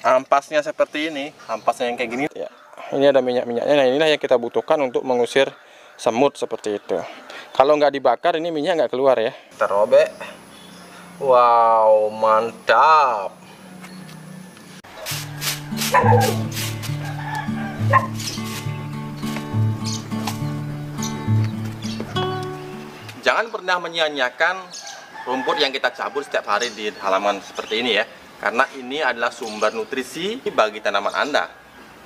ampasnya seperti ini, ampasnya yang kayak gini ya. Ini ada minyak-minyaknya. Nah, inilah yang kita butuhkan untuk mengusir semut seperti itu. Kalau nggak dibakar, ini minyak nggak keluar ya. Kita robek. Wow, mantap. Jangan pernah menyia-nyiakan rumput yang kita cabut setiap hari di halaman seperti ini ya. Karena ini adalah sumber nutrisi bagi tanaman Anda.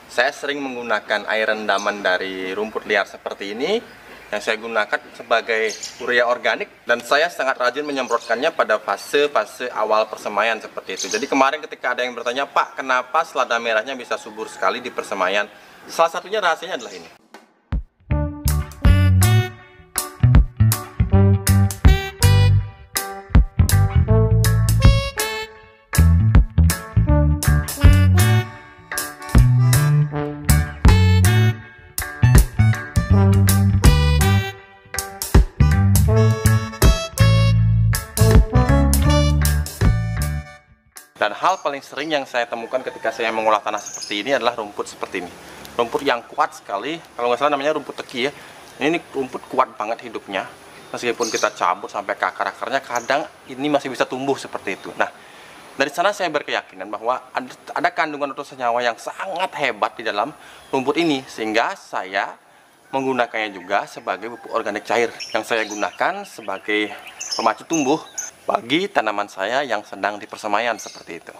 Saya sering menggunakan air rendaman dari rumput liar seperti ini yang saya gunakan sebagai urea organik, dan saya sangat rajin menyemprotkannya pada fase-fase awal persemaian seperti itu. Jadi kemarin ketika ada yang bertanya, Pak, kenapa selada merahnya bisa subur sekali di persemaian? Salah satunya rahasianya adalah ini. Dan hal paling sering yang saya temukan ketika saya mengolah tanah seperti ini adalah rumput seperti ini. Rumput yang kuat sekali, kalau nggak salah namanya rumput teki ya. Ini rumput kuat banget hidupnya. Meskipun kita cabut sampai ke akar-akarnya, kadang ini masih bisa tumbuh seperti itu. Nah, dari sana saya berkeyakinan bahwa ada kandungan atau senyawa yang sangat hebat di dalam rumput ini. Sehingga saya menggunakannya juga sebagai pupuk organik cair, yang saya gunakan sebagai pemacu tumbuh bagi tanaman saya yang sedang di persemaian seperti itu.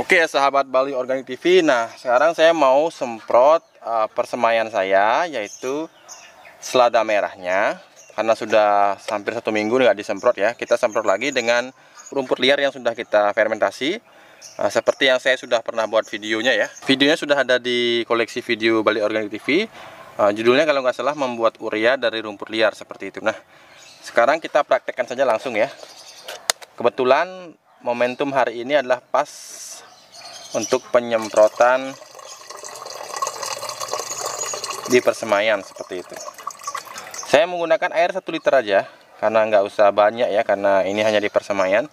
Oke sahabat Bali Organik TV, nah sekarang saya mau semprot persemaian saya, yaitu selada merahnya. Karena sudah hampir 1 minggu nggak disemprot ya, kita semprot lagi dengan rumput liar yang sudah kita fermentasi. Seperti yang saya sudah pernah buat videonya ya. Videonya sudah ada di koleksi video Bali Organik TV. Judulnya kalau nggak salah, membuat urea dari rumput liar seperti itu. Nah sekarang kita praktekkan saja langsung ya. Kebetulan momentum hari ini adalah pas untuk penyemprotan di persemaian seperti itu. Saya menggunakan air 1 liter aja, karena nggak usah banyak ya, karena ini hanya di persemaian.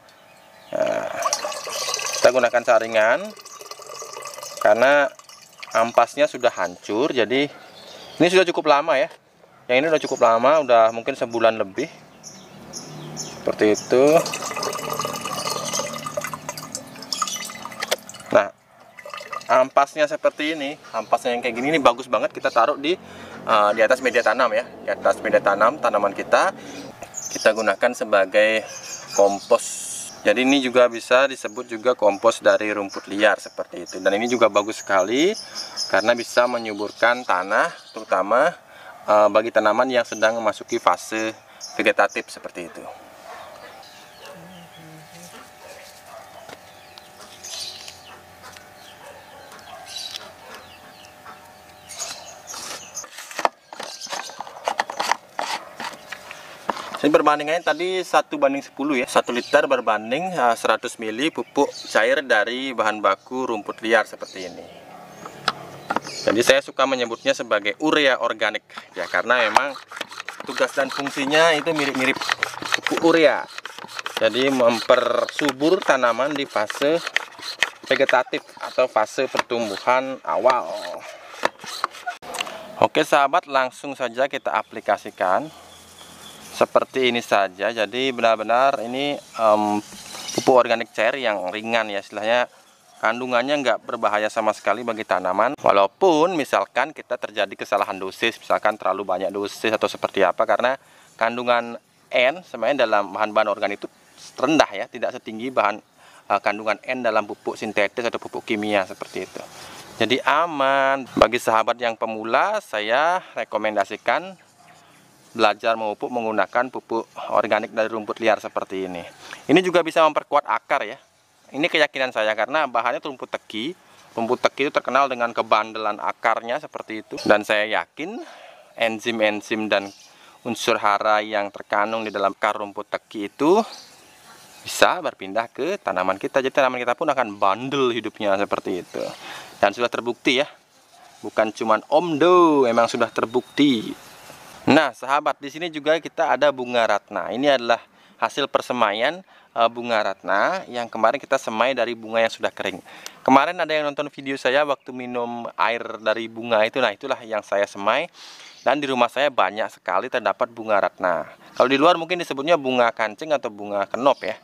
Kita gunakan saringan karena ampasnya sudah hancur, jadi ini sudah cukup lama ya. Yang ini udah cukup lama, udah mungkin sebulan lebih seperti itu. Nah, ampasnya seperti ini, ampasnya yang kayak gini, ini bagus banget kita taruh di atas media tanam ya, di atas media tanam tanaman kita gunakan sebagai kompos. Jadi ini juga bisa disebut juga kompos dari rumput liar seperti itu. Dan ini juga bagus sekali karena bisa menyuburkan tanah, terutama bagi tanaman yang sedang memasuki fase vegetatif seperti itu. Jadi perbandingannya tadi 1:10 ya, 1 liter berbanding 100 ml pupuk cair dari bahan baku rumput liar seperti ini. Jadi saya suka menyebutnya sebagai urea organik ya, karena memang tugas dan fungsinya itu mirip-mirip pupuk urea. Jadi mempersubur tanaman di fase vegetatif atau fase pertumbuhan awal. Oke sahabat, langsung saja kita aplikasikan. Seperti ini saja. Jadi benar-benar ini pupuk organik cair yang ringan ya, istilahnya kandungannya nggak berbahaya sama sekali bagi tanaman. Walaupun misalkan kita terjadi kesalahan dosis, misalkan terlalu banyak dosis atau seperti apa, karena kandungan N sebenarnya dalam bahan-bahan organik itu rendah ya, tidak setinggi kandungan N dalam pupuk sintetis atau pupuk kimia seperti itu. Jadi aman. Bagi sahabat yang pemula, saya rekomendasikan belajar memupuk menggunakan pupuk organik dari rumput liar seperti ini. Ini juga bisa memperkuat akar ya. Ini keyakinan saya karena bahannya rumput teki. Rumput teki itu terkenal dengan kebandelan akarnya seperti itu. Dan saya yakin enzim-enzim dan unsur hara yang terkandung di dalam akar rumput teki itu bisa berpindah ke tanaman kita. Jadi tanaman kita pun akan bandel hidupnya seperti itu. Dan sudah terbukti ya. Bukan cuman omdo, memang sudah terbukti. Nah, sahabat, di sini juga kita ada bunga ratna. Ini adalah hasil persemaian bunga ratna yang kemarin kita semai dari bunga yang sudah kering. Kemarin ada yang nonton video saya waktu minum air dari bunga itu. Nah, itulah yang saya semai. Dan di rumah saya banyak sekali terdapat bunga ratna. Kalau di luar mungkin disebutnya bunga kancing atau bunga kenop ya.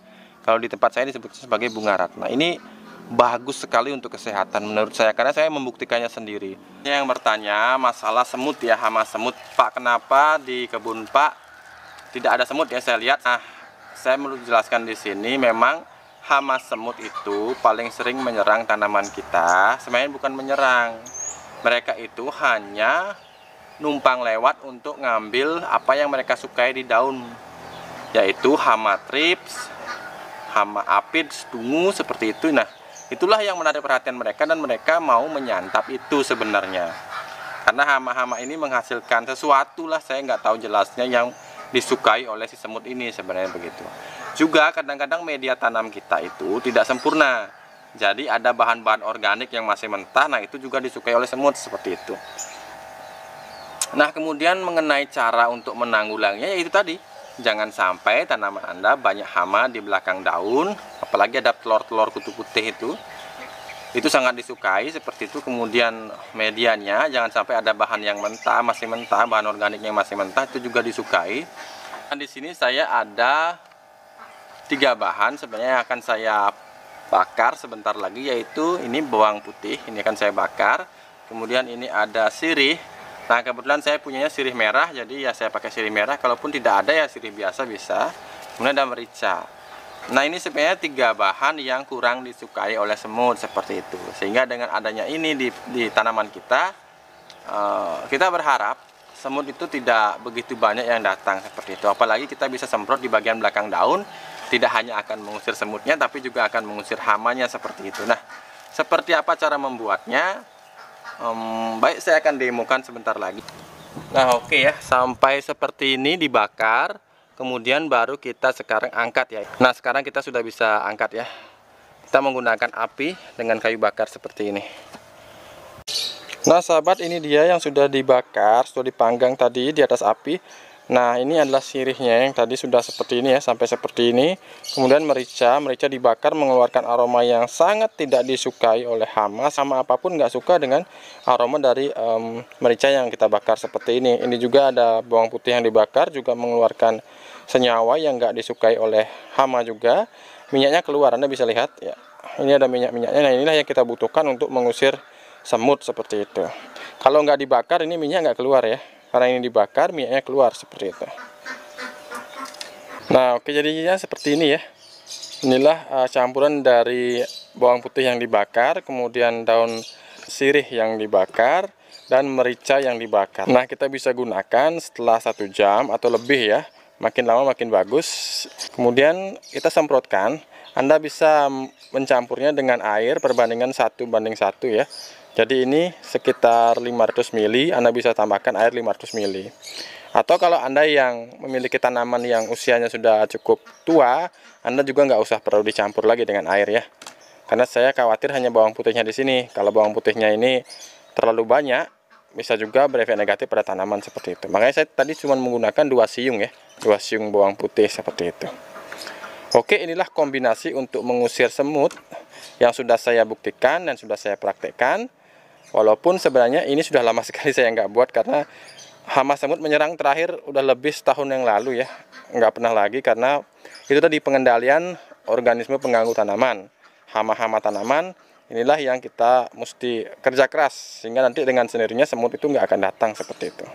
Kalau di tempat saya disebutnya sebagai bunga ratna. Ini bagus sekali untuk kesehatan menurut saya, karena saya membuktikannya sendiri. Yang bertanya masalah semut ya, hama semut. Pak, kenapa di kebun Pak tidak ada semut ya? Saya lihat. Nah, saya mau jelaskan di sini, memang hama semut itu paling sering menyerang tanaman kita. Sebenarnya bukan menyerang, mereka itu hanya numpang lewat untuk ngambil apa yang mereka sukai di daun, yaitu hama trips, hama aphids, dungu seperti itu. Nah, itulah yang menarik perhatian mereka dan mereka mau menyantap itu sebenarnya. Karena hama-hama ini menghasilkan sesuatu lah, saya nggak tahu jelasnya, yang disukai oleh si semut ini sebenarnya begitu. Juga kadang-kadang media tanam kita itu tidak sempurna. Jadi ada bahan-bahan organik yang masih mentah, nah itu juga disukai oleh semut seperti itu. Nah, kemudian mengenai cara untuk menanggulanginya, yaitu tadi, jangan sampai tanaman Anda banyak hama di belakang daun, apalagi ada telur-telur kutu putih itu sangat disukai seperti itu. Kemudian medianya jangan sampai ada bahan yang mentah, masih mentah, bahan organik yang masih mentah, itu juga disukai. Dan di sini saya ada 3 bahan sebenarnya yang akan saya bakar sebentar lagi, yaitu ini bawang putih, ini akan saya bakar. Kemudian ini ada sirih. Nah, kebetulan saya punyanya sirih merah, jadi ya saya pakai sirih merah. Kalaupun tidak ada ya sirih biasa bisa. Kemudian ada merica. Nah, ini sebenarnya 3 bahan yang kurang disukai oleh semut seperti itu. Sehingga dengan adanya ini di tanaman kita, kita berharap semut itu tidak begitu banyak yang datang seperti itu. Apalagi kita bisa semprot di bagian belakang daun, tidak hanya akan mengusir semutnya, tapi juga akan mengusir hamanya seperti itu. Nah, seperti apa cara membuatnya? Baik, saya akan demokan sebentar lagi. Nah, oke ya, sampai seperti ini dibakar, kemudian baru kita sekarang angkat ya. Nah, sekarang kita sudah bisa angkat ya. Kita menggunakan api dengan kayu bakar seperti ini. Nah, sahabat, ini dia yang sudah dibakar, sudah dipanggang tadi di atas api. Nah, ini adalah sirihnya yang tadi sudah seperti ini ya, sampai seperti ini. Kemudian merica dibakar mengeluarkan aroma yang sangat tidak disukai oleh hama. Sama apapun nggak suka dengan aroma dari merica yang kita bakar seperti ini. Ini juga ada bawang putih yang dibakar, juga mengeluarkan senyawa yang nggak disukai oleh hama juga. Minyaknya keluar, Anda bisa lihat ya. Ini ada minyak-minyaknya. Nah, inilah yang kita butuhkan untuk mengusir semut seperti itu. Kalau nggak dibakar, ini minyak nggak keluar ya. Karena ini dibakar, minyaknya keluar seperti itu. Nah, oke, jadinya seperti ini ya. Inilah campuran dari bawang putih yang dibakar, kemudian daun sirih yang dibakar, dan merica yang dibakar. Nah, kita bisa gunakan setelah 1 jam atau lebih ya. Makin lama makin bagus. Kemudian kita semprotkan. Anda bisa mencampurnya dengan air perbandingan 1:1 ya. Jadi ini sekitar 500 ml, Anda bisa tambahkan air 500 ml. Atau kalau Anda yang memiliki tanaman yang usianya sudah cukup tua, Anda juga nggak usah perlu dicampur lagi dengan air ya. Karena saya khawatir hanya bawang putihnya di sini. Kalau bawang putihnya ini terlalu banyak, bisa juga berefek negatif pada tanaman seperti itu. Makanya saya tadi cuma menggunakan 2 siung ya, 2 siung bawang putih seperti itu. Oke, inilah kombinasi untuk mengusir semut yang sudah saya buktikan dan sudah saya praktekkan. Walaupun sebenarnya ini sudah lama sekali saya nggak buat, karena hama semut menyerang terakhir udah lebih setahun yang lalu ya. Nggak pernah lagi, karena itu tadi pengendalian organisme pengganggu tanaman. Hama-hama tanaman inilah yang kita mesti kerja keras, sehingga nanti dengan sendirinya semut itu nggak akan datang seperti itu.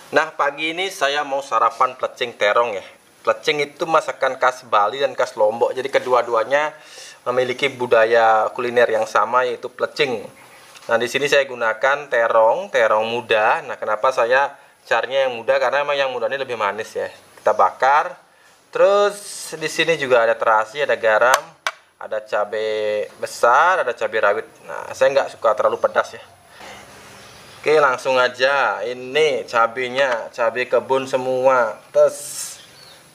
Nah, pagi ini saya mau sarapan plecing terong ya. Plecing itu masakan khas Bali dan khas Lombok. Jadi kedua-duanya memiliki budaya kuliner yang sama, yaitu plecing. Nah, di sini saya gunakan terong muda. Nah, kenapa saya carinya yang muda? Karena memang yang muda ini lebih manis ya. Kita bakar. Terus di sini juga ada terasi, ada garam, ada cabai besar, ada cabai rawit. Nah, saya nggak suka terlalu pedas ya. Oke, langsung aja. Ini cabenya, cabai kebun semua.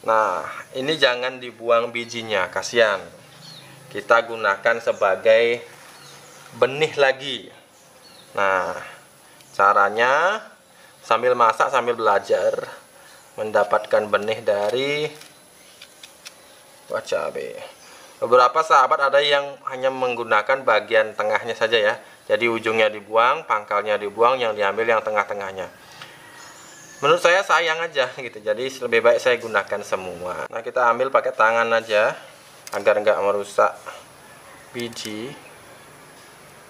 Nah, ini jangan dibuang bijinya, kasihan. Kita gunakan sebagai benih lagi. Nah, caranya sambil masak sambil belajar mendapatkan benih dari buah cabai. Beberapa sahabat ada yang hanya menggunakan bagian tengahnya saja ya. Jadi ujungnya dibuang, pangkalnya dibuang, yang diambil yang tengah-tengahnya. Menurut saya sayang aja gitu. Jadi lebih baik saya gunakan semua. Nah, kita ambil pakai tangan aja agar nggak merusak biji.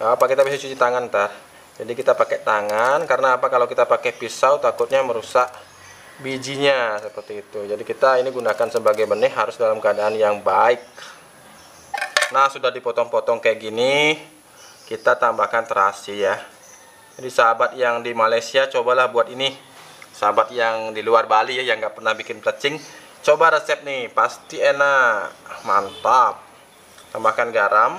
Apa kita bisa cuci tangan ntar. Jadi kita pakai tangan, karena apa, kalau kita pakai pisau takutnya merusak bijinya seperti itu. Jadi kita ini gunakan sebagai benih harus dalam keadaan yang baik. Nah, sudah dipotong-potong kayak gini, kita tambahkan terasi ya. Jadi sahabat yang di Malaysia cobalah buat ini. Sahabat yang di luar Bali ya, yang nggak pernah bikin plecing, coba resep nih, pasti enak, mantap. Tambahkan garam.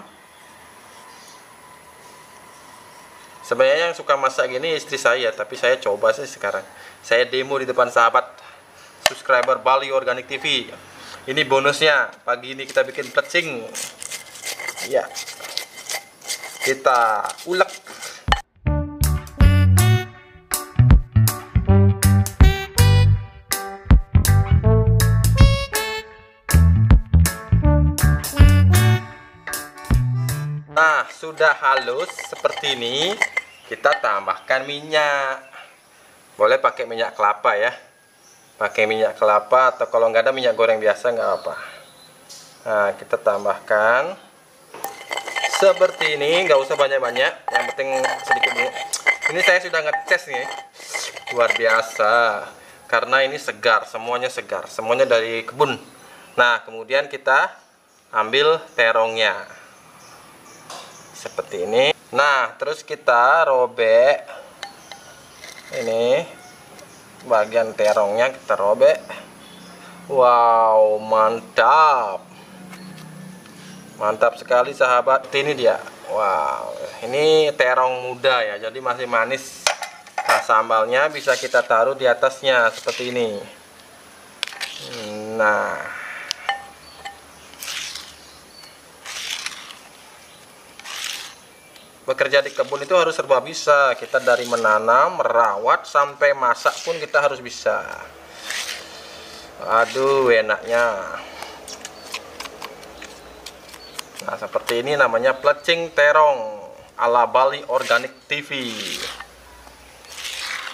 Sebenarnya yang suka masak gini istri saya, tapi saya coba sih sekarang. Saya demo di depan sahabat subscriber Bali Organic TV. Ini bonusnya, pagi ini kita bikin plecing. Ya, kita ulek. Nah, sudah halus seperti ini, kita tambahkan minyak. Boleh pakai minyak kelapa ya. Pakai minyak kelapa, atau kalau nggak ada minyak goreng biasa nggak apa. Nah, kita tambahkan seperti ini, nggak usah banyak-banyak, yang penting sedikit ini. Ini saya sudah ngetes nih, luar biasa, karena ini segar, semuanya dari kebun. Nah, kemudian kita ambil terongnya seperti ini. Nah, terus kita robek ini bagian terongnya, kita robek. Wow, mantap sekali sahabat. Ini dia. Wow, ini terong muda ya, jadi masih manis. Nah, sambalnya bisa kita taruh di atasnya seperti ini. Nah, bekerja di kebun itu harus serba bisa. Kita dari menanam, merawat, sampai masak pun kita harus bisa. Aduh, enaknya. Nah, seperti ini namanya plecing terong ala Bali Organic TV.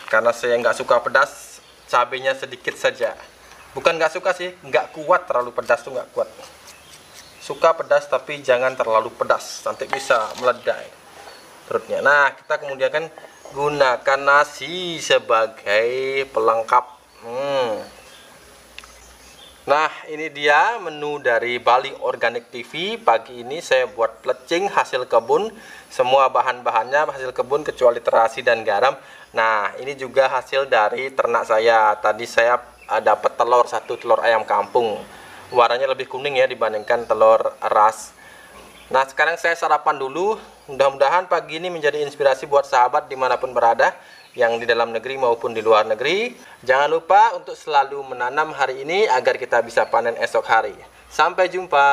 Karena saya nggak suka pedas, cabenya sedikit saja. Bukan nggak suka sih, nggak kuat, terlalu pedas tuh nggak kuat. Suka pedas tapi jangan terlalu pedas, nanti bisa meledak perutnya. Nah, kita kemudian kan gunakan nasi sebagai pelengkap. Nah, ini dia menu dari Bali Organic TV. Pagi ini saya buat plecing hasil kebun. Semua bahan-bahannya hasil kebun kecuali terasi dan garam. Nah, ini juga hasil dari ternak saya. Tadi saya dapat satu telur ayam kampung. Warnanya lebih kuning ya dibandingkan telur ras. Nah, sekarang saya sarapan dulu. Mudah-mudahan pagi ini menjadi inspirasi buat sahabat dimanapun berada, yang di dalam negeri maupun di luar negeri. Jangan lupa untuk selalu menanam hari ini agar kita bisa panen esok hari. Sampai jumpa.